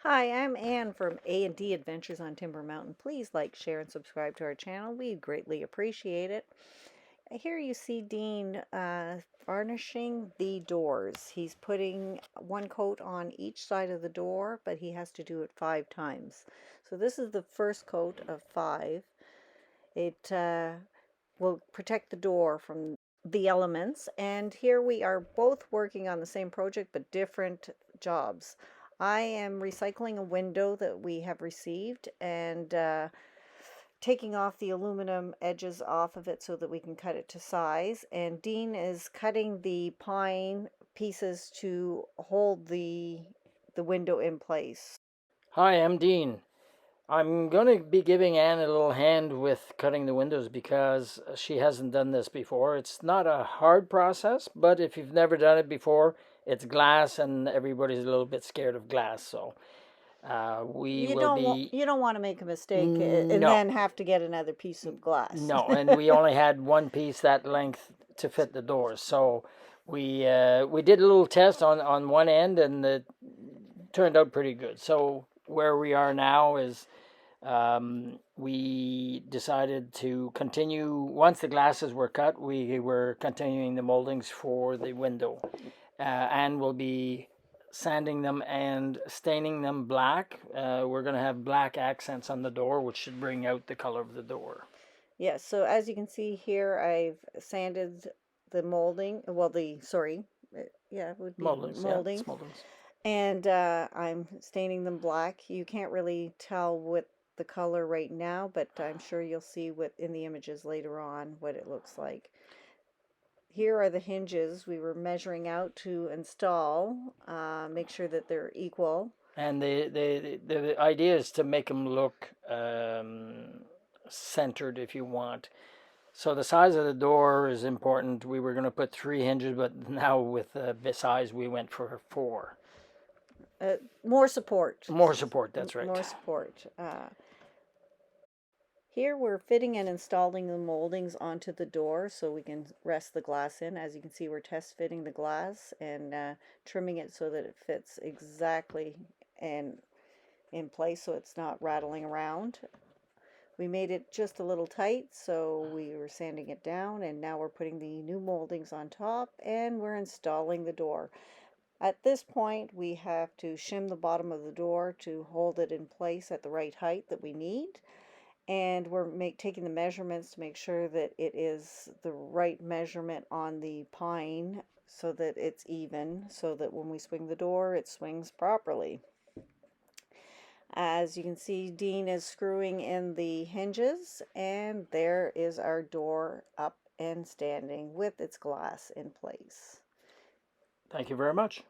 Hi, I'm Ann from A&D Adventures on Timber Mountain. Please like, share, and subscribe to our channel. We greatly appreciate it. Here you see Dean varnishing the doors. He's putting one coat on each side of the door, but he has to do it 5 times. So this is the first coat of 5. It will protect the door from the elements. And here we are both working on the same project, but different jobs. I am recycling a window that we have received and taking off the aluminum edges off of it so that we can cut it to size. And Dean is cutting the pine pieces to hold the window in place. Hi, I'm Dean. I'm going to be giving Anne a little hand with cutting the windows because she hasn't done this before. It's not a hard process, but if you've never done it before, it's glass and everybody's a little bit scared of glass. So we will be. You don't want to make a mistake and No, then have to get another piece of glass. no, and we only had one piece that length to fit the doors. So we did a little test on one end and it turned out pretty good. So where we are now is we decided to continue. Once the glasses were cut, we were continuing the moldings for the window, and we'll be sanding them and staining them black. We're going to have black accents on the door, which should bring out the color of the door. Yes, so as you can see here, I've sanded the molding, well, yeah, it would be Moldings, yeah, molding. it's moldings. And I'm staining them black. You can't really tell what the color right now, but I'm sure you'll see what in the images later on what it looks like. Here are the hinges we were measuring out to install. Make sure that they're equal. And the idea is to make them look centered, if you want. So the size of the door is important. We were going to put 3 hinges, but now with the size, we went for 4. More support. More support, that's right. More support. Here we're fitting and installing the moldings onto the door so we can rest the glass in. As you can see, we're test fitting the glass and trimming it so that it fits exactly and in place so it's not rattling around. We made it just a little tight, so we were sanding it down, and now we're putting the new moldings on top and we're installing the door. At this point, we have to shim the bottom of the door to hold it in place at the right height that we need. And we're taking the measurements to make sure that it is the right measurement on the pine so that it's even, so that when we swing the door, it swings properly. As you can see, Dean is screwing in the hinges, and there is our door up and standing with its glass in place. Thank you very much.